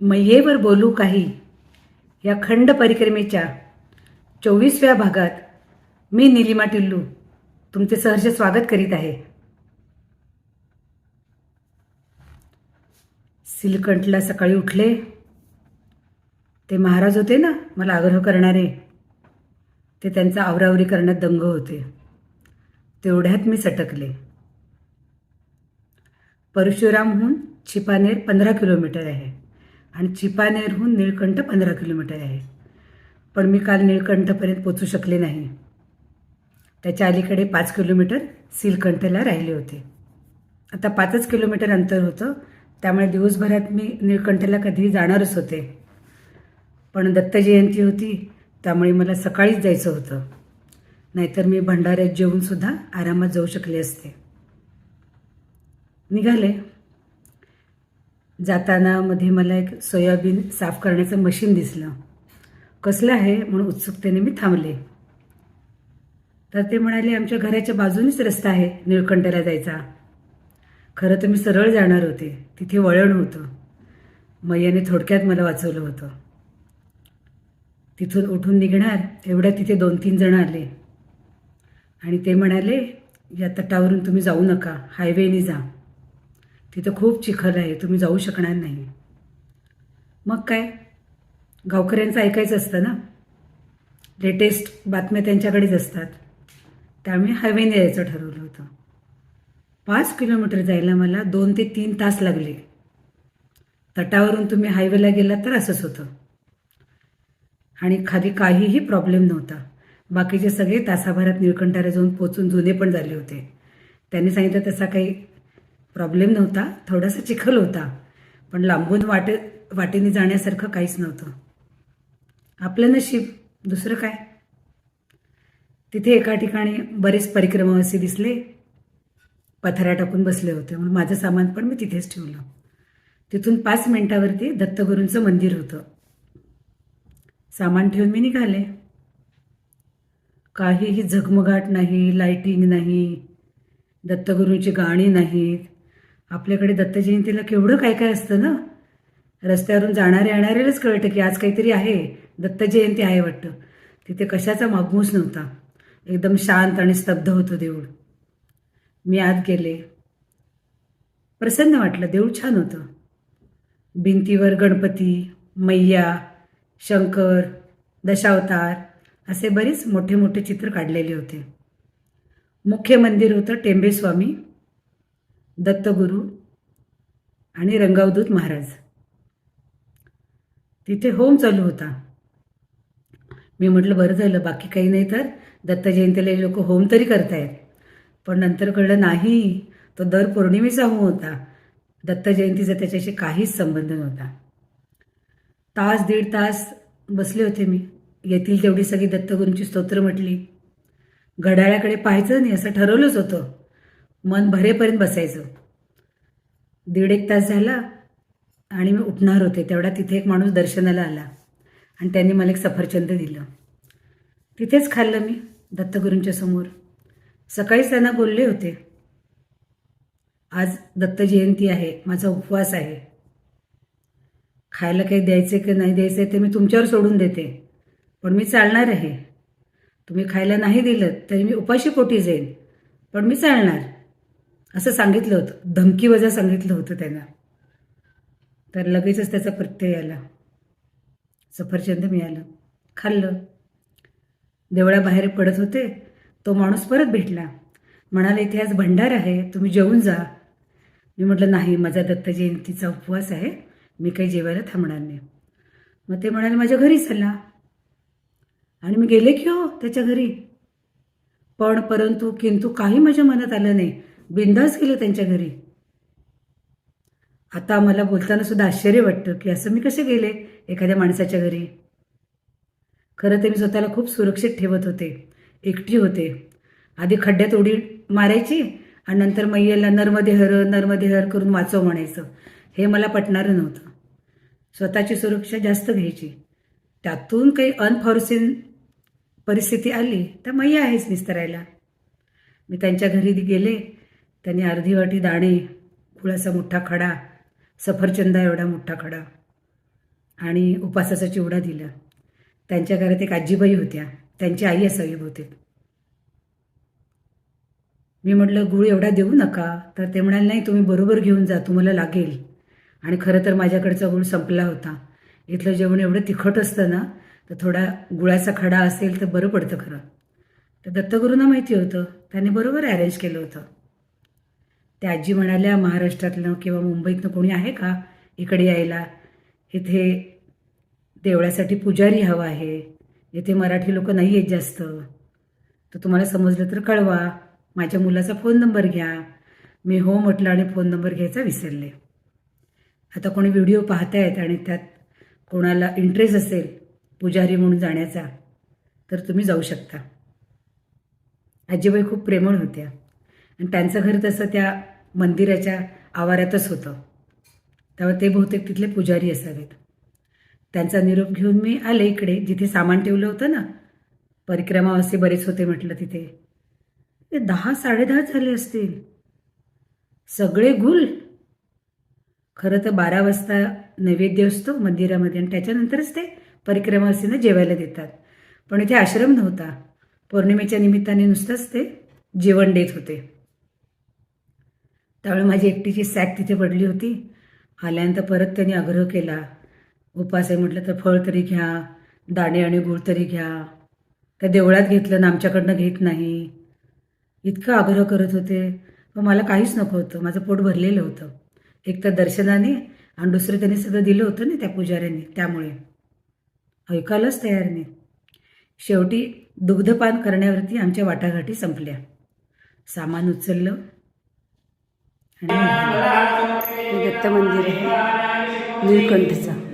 मैयेवर बोलू काही या खंड परिक्रमेच्या 24व्या भागात मी निलिमा टिल्लू तुमचे सहर्ष स्वागत करीत आहे. सिलकंठला सकाळी उठले. ते महाराज होते ना मला आग्रह करणारे, ते त्यांचा आवरावरी करण्यात दंग होते. तेवढ्यात मी सटकले. परशुरामहून चिपानेर 15 किलोमीटर आहे आणि चिपानेरहून निळकंठ 15 किलोमीटर आहे. पण मी काल निळकंठपर्यंत पोचू शकले नाही. त्याच्या अलीकडे 5 किलोमीटर सिलकंठला राहिले होते. आता 5च किलोमीटर अंतर होतं, त्यामुळे दिवसभरात मी निळकंठला कधीही जाणारच होते. पण दत्त जयंती होती, त्यामुळे मला सकाळीच जायचं होतं. नाहीतर मी भंडाऱ्यात जेवूनसुद्धा आरामात जाऊ शकले असते. निघाले. जाताना मध्ये मला एक सोयाबीन साफ करण्याचं मशीन दिसलं. कसलं आहे म्हणून उत्सुकतेने मी थांबले. तर ते म्हणाले, आमच्या घराच्या बाजूनेच रस्ता आहे निळकंठला जायचा. खरं तर मी सरळ जाणार होते, तिथे वळण होतं. मैयाने थोडक्यात मला वाचवलं होतं. तिथून उठून निघणार एवढ्या तिथे 2-3 जण आले आणि ते म्हणाले, या तटावरून तुम्ही जाऊ नका, हायवेने जा, तिथं खूप चिखल आहे, तुम्ही जाऊ शकणार नाही. मग काय, गावकऱ्यांचं ऐकायचं असतं ना, लेटेस्ट बातम्या त्यांच्याकडेच असतात. त्यामुळे हायवेने यायचं ठरवलं होतं. 5 किलोमीटर जायला मला 2 ते 3 तास लागले. तटावरून तुम्ही हायवेला गेलात तर असंच होतं. आणि खाली काहीही प्रॉब्लेम नव्हता. बाकीचे सगळे तासाभरात निळकंठाला जाऊन पोचून जुने पण झाले होते. त्यांनी सांगितलं तसा काही प्रॉब्लेम नव्हता, थोडासा चिखल होता, पण लांबून वाटेने जाण्यासारखं काहीच नव्हतं. आपलं नशीब, दुसरं काय. तिथे एका ठिकाणी बरेच परिक्रमावासी दिसले, पथाऱ्या टाकून बसले होते. म्हणून माझं सामान पण मी तिथेच ठेवलं. तिथून 5 मिनिटावरती दत्तगुरूंचं मंदिर होतं. सामान ठेवून मी निघाले. काहीही झगमगाट नाही, लाईटिंग नाही, दत्तगुरूंची गाणी नाहीत. आपल्याकडे दत्त जयंतीला केवढं काय काय असतं ना. रस्त्यावरून जाणारे येणाऱ्यालाच कळतं की आज काहीतरी आहे, दत्त जयंती आहे वाटतं. तिथे कशाचा मागमूस नव्हता. एकदम शांत आणि स्तब्ध होतं देऊळ. मी आत गेले. प्रसन्न वाटलं. देऊळ छान होतं. भिंतीवर गणपती, मैया, शंकर, दशावतार असे बरेच मोठे मोठे चित्र काढलेले होते. मुख्य मंदिर होतं टेंबेस्वामी, दत्तगुरू आणि रंगावधूत महाराज. तिथे होम चालू होता. मी म्हटलं बरं झालं, बाकी काही नाही तर दत्त जयंतीला लोक होम तरी करतायत. पण नंतर कळलं नाही, तो दर पौर्णिमेचा होम होता. दत्त जयंतीचा त्याच्याशी काहीच संबंध नव्हता. 1-1.5 तास बसले होते मी. येथील तेवढी सगळी दत्तगुरूंची स्तोत्र म्हटली. घड्याळाकडे पाहायचं नाही असं ठरवलंच होतं. मन भरेपर्यंत बसायचं. 1.5 तास झाला आणि मी उठणार होते, तेवढा तिथे एक माणूस दर्शनाला आला आणि त्यांनी मला एक सफरचंद दिलं. तिथेच खाल्लं मी दत्तगुरूंच्या समोर. सकाळीच त्यांना बोलले होते, आज दत्त जयंती आहे, माझा उपवास आहे. खायला काही द्यायचे की नाही द्यायचे ते मी तुमच्यावर सोडून देते, पण मी चालणार आहे. तुम्ही खायला नाही दिलं तरी मी उपाशी पोटी जाईन, पण मी चालणार, असं सांगितलं होतं. धमकीवजा सांगितलं होतं त्यांना. तर लगेचच त्याचा प्रत्यय आला. सफरचंद मिळालं, खाल्लं. देवळाबाहेर पडत होते, तो माणूस परत भेटला. म्हणाला, इथे आज भंडार आहे, तुम्ही जेवून जा. मी म्हटलं नाही, माझा दत्त जयंतीचा उपवास आहे, मी काही जेवायला थांबणार नाही. मग ते म्हणाले, माझ्या घरी चला. आणि मी गेले की हो त्याच्या घरी. पण परंतु किंतु काही माझ्या मनात आलं नाही. बिनधास्त गेले त्यांच्या घरी. आता मला बोलताना सुद्धा आश्चर्य वाटतं की असं मी कसे गेले एखाद्या माणसाच्या घरी. खरं तर मी स्वतःला खूप सुरक्षित ठेवत होते, एकटी होते. आधी खड्ड्यात उडी मारायची आणि नंतर मैयेला नर्मदे हर करून वाचव म्हणायचं. हे मला पटणारं नव्हतं. स्वतःची सुरक्षा जास्त घ्यायची. त्यातून काही अनफॉर्सिन परिस्थिती आली तर मैया आहेच निस्तरायला. मी त्यांच्या घरी गेले. त्यांनी अर्धी वाटी दाणे, गुळाचा मोठा खडा, सफरचंदा एवढा मोठा खडा, आणि उपासाचा चिवडा दिला. त्यांच्या घरात एक आजीबाई होत्या, त्यांची आई असावी बहुतेक. मी म्हटलं गुळ एवढा देऊ नका, तर ते म्हणाले नाही तुम्ही बरोबर घेऊन जा, तुम्हाला लागेल. आणि खरं तर माझ्याकडचा गुळ संपला होता. इथलं जेवण एवढं तिखट असतं ना, तर थोडा गुळाचा खडा असेल तर बरं पडतं खरं. तर दत्तगुरूंना माहिती होतं, त्यांनी बरोबर अरेंज केलं होतं. त्या आजी म्हणाल्या महाराष्ट्रातलं किंवा मुंबईतनं कोणी आहे का इकडे यायला, इथे देवळासाठी पुजारी हवा आहे, इथे मराठी लोक नाही आहेत जास्त, तर तुम्हाला समजलं तर कळवा, माझ्या मुलाचा फोन नंबर घ्या. मी हो म्हटलं आणि फोन नंबर घ्यायचा विसरले. आता कोणी व्हिडिओ पाहतायत आणि त्यात कोणाला इंटरेस्ट असेल पुजारी म्हणून जाण्याचा, तर तुम्ही जाऊ शकता. आजीबाई खूप प्रेमळ होत्या आणि त्यांचं घर तसं त्या मंदिराच्या आवारातच होतं, त्यामुळे ते बहुतेक तिथले पुजारी असावेत. त्यांचा निरोप घेऊन मी आले इकडे, जिथे सामान ठेवलं होतं ना, परिक्रमावासी बरेच होते म्हटलं तिथे. ते 10-10:30 झाले असतील. सगळे गुल. खरं तर 12 वाजता नैवेद्य असतो मंदिरामध्ये आणि त्याच्यानंतरच ते परिक्रमावासींना जेवायला देतात. पण इथे आश्रम नव्हता, पौर्णिमेच्या निमित्ताने नुसतंच ते जेवण देत होते. त्यावेळी माझी एकटीची सॅक तिथे पडली होती. आल्यानंतर परत त्यांनी आग्रह केला, उपास आहे म्हटलं तर फळ तरी घ्या, दाणे आणि गूळ तरी घ्या. त्या देवळात घेतलं ना आमच्याकडनं घेत नाही, इतका आग्रह करत होते. पण मला काहीच नको होतं, माझं पोट भरलेलं होतं. एक तर दर्शनाने आणि दुसरं त्यांनी सगळं दिलं होतं ना त्या पुजाऱ्यांनी, त्यामुळे ऐकायलाच तयार नाही. शेवटी दुग्धपान करण्यावरती आमच्या वाटाघाटी संपल्या. सामान उचललं आणि हे दत्त मंदिर आहे नीलकंठचं.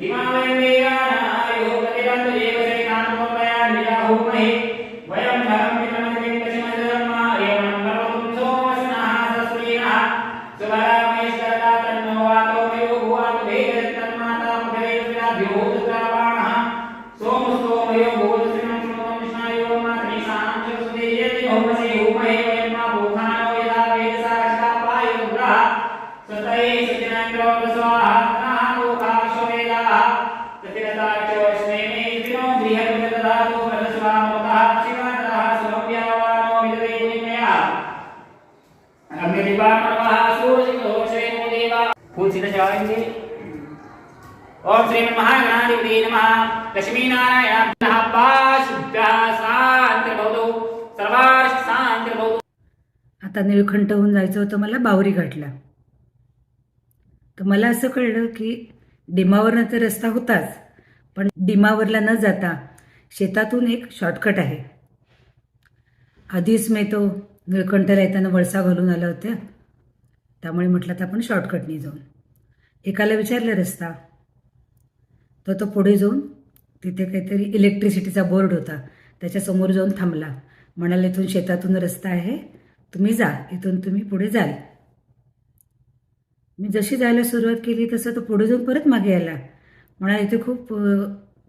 ओम श्री महागणाधिपते नमः। लक्ष्मीनारायणाभ्यः पाशुभ्यः शान्तिर्भवतु सर्वार्थ शान्तिर्भवतु। आता निळकंठ होऊन जायचं होतं मला बावरी घाटला. तर मला असं कळलं की डिमावरनं तर रस्ता होताच, पण डिमावरला न जाता शेतातून एक शॉर्टकट आहे. आधीच मी तो निळकंठला येताना वळसा घालून आला होत्या, त्यामुळे म्हटलं तर आपण शॉर्टकटनी जाऊन. एकाला विचारलं रस्ता, तर तो पुढे जाऊन तिथे काहीतरी इलेक्ट्रिसिटीचा बोर्ड होता, त्याच्यासमोर जाऊन थांबला. म्हणाले इथून शेतातून रस्ता आहे, तुम्ही जा, इथून तुम्ही पुढे जाल. मी जशी जायला सुरुवात केली तसं तो पुढे जाऊन परत मागे आला. म्हणाला इथे खूप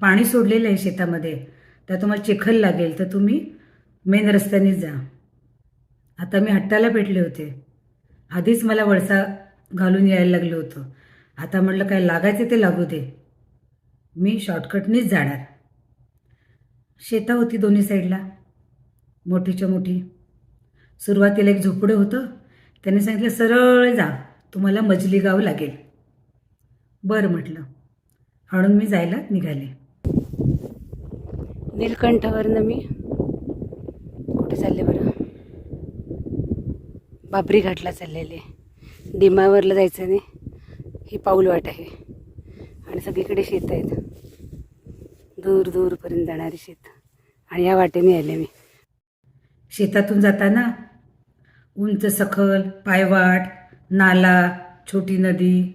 पाणी सोडलेलं आहे शेतामध्ये, त्या तुम्हाला चिखल लागेल, तर तुम्ही मेन रस्त्यानेच जा. आता मी हट्टाला पेटले होते, आधीच मला वळसा घालून यायला लागलं होतं. आता म्हटलं काय लागायचं ते लागू दे, मी शॉर्टकटनीच जाणार. शेता होती दोन्ही साईडला, मोठीच्या मोठी. सुरुवातीला एक झोपडं होतं, त्याने सांगितलं सरळ जा, तुम्हाला मजली गाव लागेल. बरं म्हटलं, म्हणून मी जायला निघाले. नीलकंठावरनं मी कुठे चालले बरं, बाबरी घाटला चाललेले. डिमावरला जायचं नाही, ही पाऊल वाट आहे आणि सगळीकडे शेत आहेत, दूर दूरपर्यंत जाणारी शेत. आणि या वाटेने आले मी. शेतातून जाताना उंच सखल, पायवाट, नाला, छोटी नदी,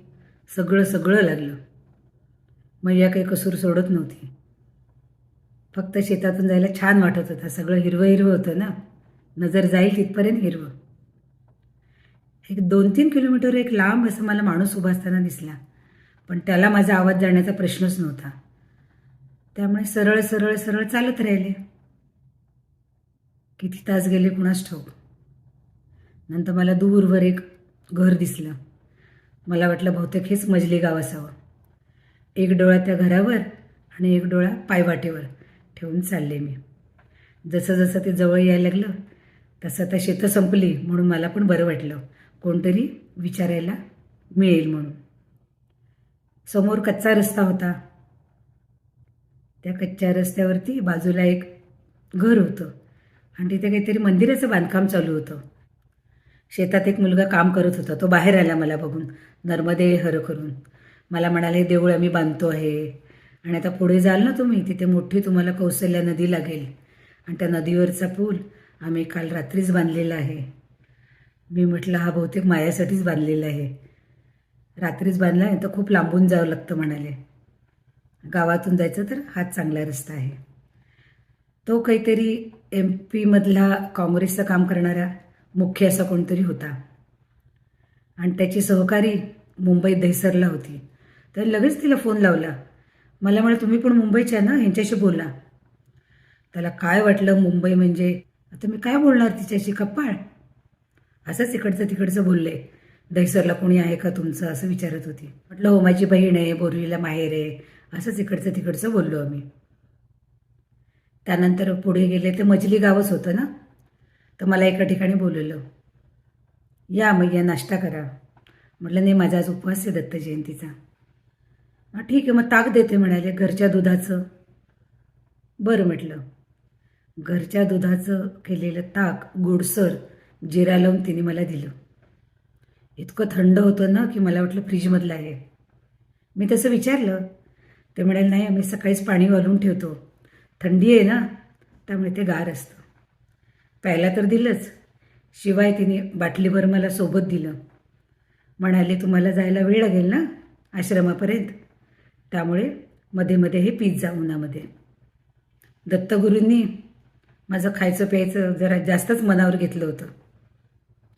सगळं सगळं लागलं. मैया काही कसूर सोडत नव्हती. फक्त शेतातून जायला छान वाटत होतं, सगळं हिरवं हिरवं होतं ना, नजर जाईल तिथपर्यंत हिरवं. एक 2-3 किलोमीटर एक लांब असं मला माणूस उभा असताना दिसला, पण त्याला माझा आवाज जाण्याचा प्रश्नच नव्हता. त्यामुळे सरळ सरळ सरळ चालत राहिले. किती तास गेले कुणास ठाऊक. नंतर मला दूरवर एक घर दिसलं. मला वाटलं बहुतेक हेच मजली गाव असावं. एक डोळा त्या घरावर आणि एक डोळा पायवाटेवर ठेवून चालले मी. जसं जसं ते जवळ यायला लागलं तसं आता शेतं संपली म्हणून मला पण बरं वाटलं, कोणतरी विचारायला मिळेल म्हणून. समोर कच्चा रस्ता होता. त्या कच्च्या रस्त्यावरती बाजूला एक घर होतं आणि तिथे काहीतरी मंदिराचं बांधकाम चालू होतं. शेतात एक मुलगा काम करत होता. तो बाहेर आला मला बघून, नर्मदे हर करून. मला म्हणाले, हे देऊळ आम्ही बांधतो आहे आणि आता पुढे जाल ना तुम्ही, तिथे मोठी तुम्हाला कौसल्या नदी लागेल आणि त्या नदीवरचा पूल आम्ही काल रात्रीच बांधलेला आहे. मी म्हटलं, हा बहुतेक माझ्यासाठीच बांधलेला आहे. रात्रीच बांधला आहे तर खूप लांबून जावं लागतं म्हणाले. गावातून जायचं तर हाच चांगला रस्ता आहे. तो काहीतरी MP मधला काँग्रेसचं काम करणारा मुख्य असा कोणतरी होता आणि त्याची सहकारी मुंबईत दहिसरला होती. तर लगेच तिला फोन लावला. मला म्हणाला, तुम्ही पण मुंबईच्या ना, ह्यांच्याशी बोला. त्याला काय वाटलं, मुंबई म्हणजे आता मी काय बोलणार तिच्याशी, कपाळ. असंच इकडचं तिकडचं बोलले. दहिसरला कोणी आहे का तुमचं असं विचारत होती. म्हटलं, हो माझी बहीण आहे, बोरलीला माहेर आहे. असंच इकडचं तिकडचं बोललो आम्ही. त्यानंतर पुढे गेले ते मजली गावच होतं ना, तर मला एका ठिकाणी बोलवलं, या मग या नाश्ता करा. म्हटलं, नाही माझा आज उपवास आहे दत्त जयंतीचा. हां ठीक आहे, मग ताक देते म्हणाले, घरच्या दुधाचं. बरं म्हटलं. घरच्या दुधाचं केलेलं ताक गोडसर जिरा लावून तिने मला दिलं. इतकं थंड होतं ना की मला वाटलं फ्रीजमधलं आहे. मी तसं विचारलं, ते म्हणाले, नाही आम्ही सकाळीच पाणी घालून ठेवतो, थंडी आहे ना त्यामुळे ते गार असतं. प्यायला तर दिलंच, शिवाय तिने बाटलीभर मला सोबत दिलं. म्हणाले, तुम्हाला जायला वेळ लागेल ना आश्रमापर्यंत, त्यामुळे मध्ये मध्ये हे पीत जा उन्हामध्ये. दत्तगुरूंनी माझं खायचं प्यायचं जरा जास्तच मनावर घेतलं होतं.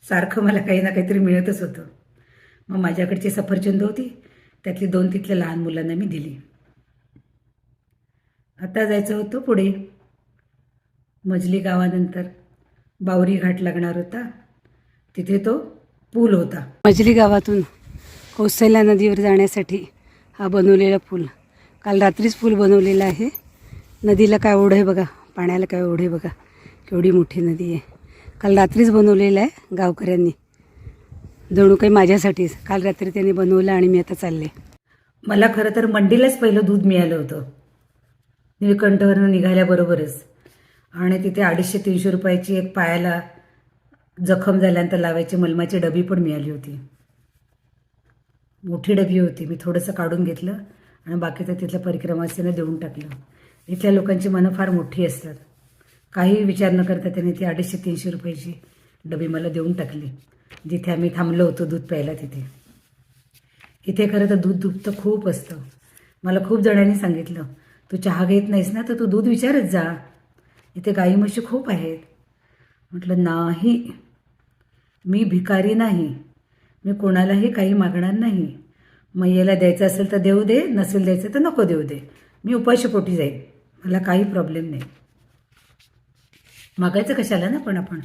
सारखं मला काही ना काहीतरी मिळतच होतं. मग माझ्याकडची सफरचंद होती, त्यातली 2 तिथल्या लहान मुलांना मी दिली. आता जायचं होतं पुढे. मजली गावानंतर बावरी घाट लागणार होता, तिथे तो पूल होता. मजली गावातून कौसल्या नदीवर जाण्यासाठी हा बनवलेला पूल. काल रात्रीच पूल बनवलेला आहे. नदीला काय ओढ आहे बघा, पाण्याला काय ओढ आहे बघा, केवढी मोठी नदी आहे. काल रात्रीच बनवलेलं आहे गावकऱ्यांनी, जणू काही माझ्यासाठीच. काल रात्री त्यांनी बनवलं आणि मी आता चालले. मला खरं तर मंडीलाच पहिलं दूध मिळालं होतं निळकंठवरनं निघाल्याबरोबरच. आणि तिथे 250-300 रुपयाची एक पायाला जखम झाल्यानंतर लावायची मलमाची डबी पण मिळाली होती. मोठी डबी होती. मी थोडंसं काढून घेतलं आणि बाकीचं तिथल्या परिक्रमास्थांना देऊन टाकलं. इथल्या लोकांची मनं फार मोठी असतात. काही विचार न करता त्यांनी ती 250-300 रुपयाची डबी मला देऊन टाकली, जिथे आम्ही थांबलो होतो दूध प्यायला तिथे. इथे खरं तर दूध तर खूप असतं. मला खूप जणांनी सांगितलं, तू चहा घेत नाहीस ना तर तू दूध विचारत जा, इथे गाई म्हशी खूप आहेत. म्हटलं, नाही मी भिकारी नाही, मी कोणालाही काही मागणार नाही. मैयाला द्यायचं असेल तर देऊ दे, नसेल द्यायचं तर नको देऊ दे, मी उपाशीपोटी जाईल, मला काही प्रॉब्लेम नाही. मागायचं कशाला ना पण आपण.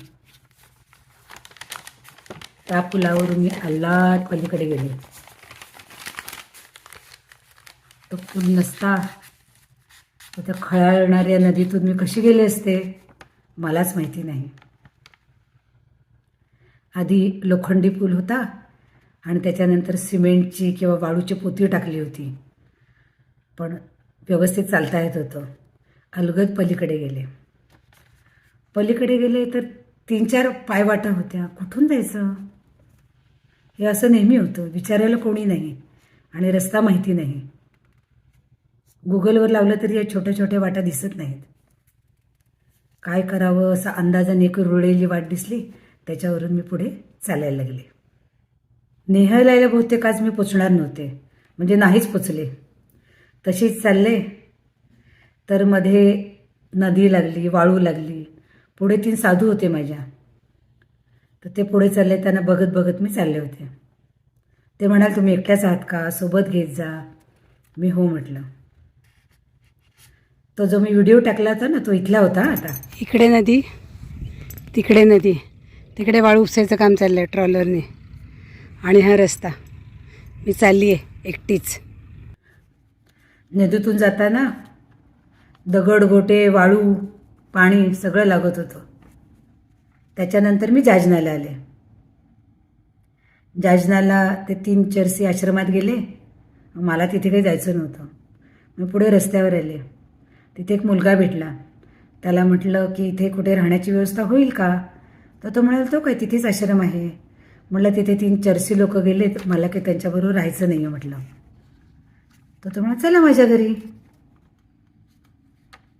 त्या पुलावरून मी अल्लाट पलीकडे गेले. तो पूल नसता तर त्या खळाळणाऱ्या नदीतून मी कशी गेले असते मलाच माहिती नाही. आधी लोखंडी पूल होता आणि त्याच्यानंतर सिमेंटची किंवा वाळूची पोती टाकली होती, पण व्यवस्थित चालता येत होतं. अलगद पलीकडे गेले. पलीकडे गेले तर 3-4 पायवाटा होत्या. कुठून जायचं हे असं नेहमी होतं. विचारायला कोणी नाही आणि रस्ता माहिती नाही. गुगलवर लावलं तरी या छोट्या छोट्या वाटा दिसत नाहीत. काय करावं असा अंदाजाने एक रुळलेली वाट दिसली, त्याच्यावरून मी पुढे चालायला लागले. नेहलायला बहुतेक आज मी पोचणार नव्हते, म्हणजे नाहीच पोचले. तशीच चालले तर मध्ये नदी लागली, वाळू लागली. पुढे 3 साधू होते माझ्या, तर ते पुढे चालले, त्यांना बघत बघत मी चालले होते. ते म्हणाले, तुम्ही एकट्याच आहात का, सोबत घेत जा. मी हो म्हटलं. तो जो मी व्हिडिओ टाकला होता ना तो इथला होता. आता इकडे नदी तिकडे नदी, तिकडे वाळू उपसायचं काम चाललं आहे ट्रॉलरने, आणि हा रस्ता. मी चालली आहे एकटीच. नदीतून जाताना दगड गोटे वाळू पाणी सगळं लागत होतं. त्याच्यानंतर मी जाजनाला आले. जाजनाला ते 3 चरसी आश्रमात गेले. मला तिथे काही जायचं नव्हतं. मी पुढे रस्त्यावर आले. तिथे एक मुलगा भेटला. त्याला म्हटलं की इथे कुठे राहण्याची व्यवस्था होईल का? तर तो म्हणाला तो काय तिथेच आश्रम आहे. म्हटलं तिथे 3 चरसी लोक गेले, मला काही त्यांच्याबरोबर राहायचं नाही आहे म्हटलं. तर तो म्हणाला चला माझ्या घरी.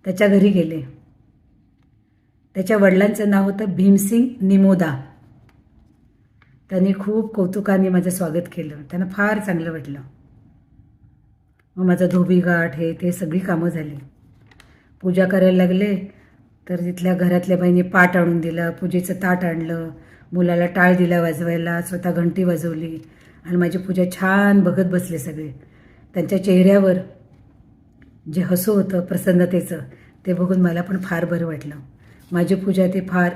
त्याच्या घरी गेले. त्याच्या वडिलांचं नाव होतं भीमसिंग निमोदा. त्यांनी खूप कौतुकाने माझं स्वागत केलं. त्यांना फार चांगलं वाटलं. मग माझं धोबीघाट हे ते सगळी कामं झाली. पूजा करायला लागले तर तिथल्या घरातल्या बाईंनी पाट आणून दिलं, पूजेचं ताट आणलं, मुलाला टाळ दिला वाजवायला, स्वतः घंटी वाजवली आणि माझी पूजा छान बघत बसले सगळे. त्यांच्या चेहऱ्यावर जे हसू होतं प्रसन्नतेचं ते बघून मला पण फार बरं वाटलं. माझी पूजा ते फार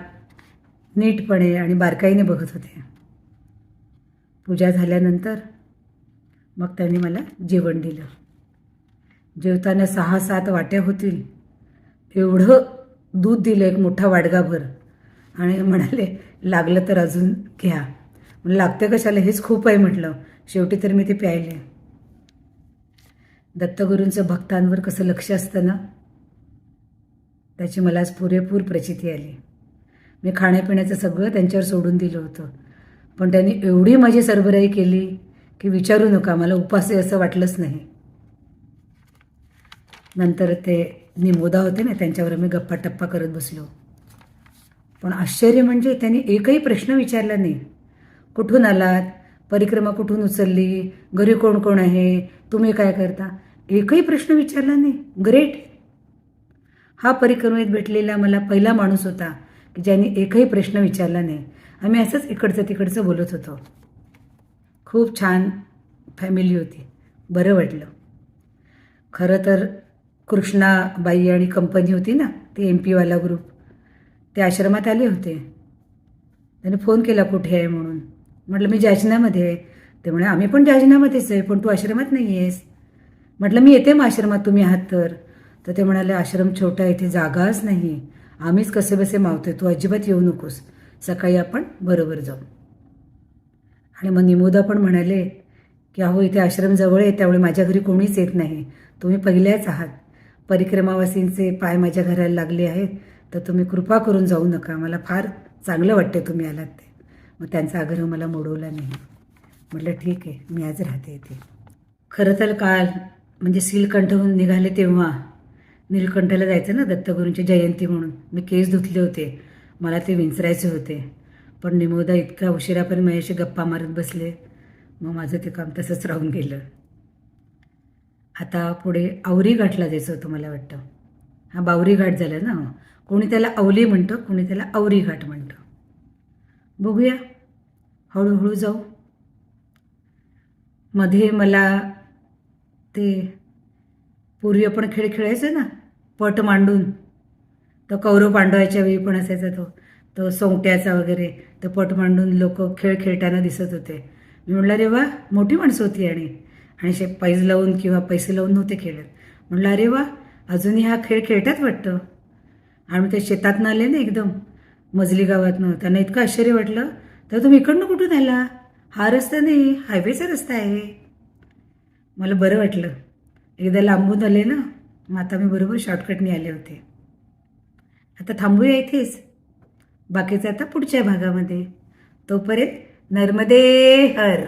नीटपणे आणि बारकाईने बघत होते. पूजा झाल्यानंतर मग त्यांनी मला जेवण दिलं. जेवताना 6-7 वाट्या होतील एवढं दूध दिलं, एक मोठा वाडगाभर, आणि म्हणाले लागलं तर अजून घ्या. म्हणलं लागतं कशाला, हेच खूप आहे म्हटलं. शेवटी तर मी ते प्यायले. दत्तगुरूंचं भक्तांवर कसं लक्ष असतं ना, त्याची मला आज पुरेपूर प्रचिती आली. मी खाण्यापिण्याचं सगळं त्यांच्यावर सोडून दिलं होतं, पण त्यांनी एवढी माझी सरबराई केली की विचारू नका. मला उपास आहे असं वाटलंच नाही. नंतर ते निमोदा होते ना, त्यांच्यावर मी गप्पा टप्पा करत बसलो. पण आश्चर्य म्हणजे त्यांनी एकही प्रश्न विचारला नाही. कुठून आलात, परिक्रमा कुठून उचलली, घरी कोण कोण आहे, तुम्ही काय करता, एकही प्रश्न विचारला नाही. ग्रेट. हा परिक्रमेत भेटलेला मला पहिला माणूस होता की ज्यांनी एकही प्रश्न विचारला नाही. आम्ही असंच इकडचं तिकडचं बोलत होतो. खूप छान फॅमिली होती. बरं वाटलं. खरं तर कृष्णाबाई आणि कंपनी होती ना, ते MP वाला ग्रुप, ते आश्रमात आले होते. त्याने फोन केला कुठे आहे म्हणून. म्हटलं मी जाजनामध्ये आहे. ते म्हणे आम्ही पण जाजनामध्येच आहे, पण तू आश्रमात नाही आहेस. म्हटलं मी येते मग आश्रमात, तुम्ही आहात तर. तर ते म्हणाले आश्रम छोटा आहे, इथे जागाच नाही, आम्हीच कसे बसे मावतोय, तू अजिबात येऊ नकोस, सकाळी आपण बरोबर जाऊ. आणि मग निमोदा पण म्हणाले की अहो इथे आश्रम जवळ आहे, त्यामुळे माझ्या घरी कोणीच येत नाही, तुम्ही पहिल्याच आहात. परिक्रमावासींचे पाय माझ्या घराला लागले आहेत, तर तुम्ही कृपा करून जाऊ नका, मला फार चांगलं वाटते तुम्ही आलात ते. मग त्यांचा आग्रह मला मोडवला नाही. म्हटलं ठीक आहे, मी आज राहते इथे. खरं तर काल म्हणजे सीलकंठहून निघाले तेव्हा नीलकंठला जायचं ना, दत्तगुरूंची जयंती म्हणून. मी केस धुतले होते, मला ते विंचरायचे होते. पण निमोदा इतका उशिरापर्यंत माझ्याशी गप्पा मारत बसले, मग माझं ते काम तसंच राहून गेलं. आता पुढे आवरी घाटला जायचं होतं मला वाटतं. हा बावरी घाट झाला ना, कोणी त्याला अवली म्हणतं, कोणी त्याला आवरी घाट म्हणतं. बघूया, हळूहळू जाऊ. मध्ये मला ते पूर्वी आपण खेळ खेळायचो ना, पट मांडून, तो कौरव पांडवाच्या वेळी पण असायचा तो सोंगट्याचा वगैरे, तो पट मांडून लोक खेळ खेळताना दिसत होते. मी म्हटलं अरे वा, मोठी माणसं होती. आणि पैज लावून किंवा पैसे लावून नव्हते खेळत. म्हटलं अरे वा, अजूनही हा खेळ खेळतात वाटतं. आणि ते शेतातनं आले ना एकदम मजली गावातनं, त्यांना इतकं आश्चर्य वाटलं. तर तुम्ही इकडनं कुठून आला, हा रस्ता नाही, हायवेचा रस्ता आहे. मला बरं वाटलं. एकदा लांबून आले ना, मग आता मी बरोबर शॉर्टकटने आले होते. आता थांबूया इथेच, बाकीचं आता पुढच्या भागामध्ये. तोपर्यंत नर्मदे हर.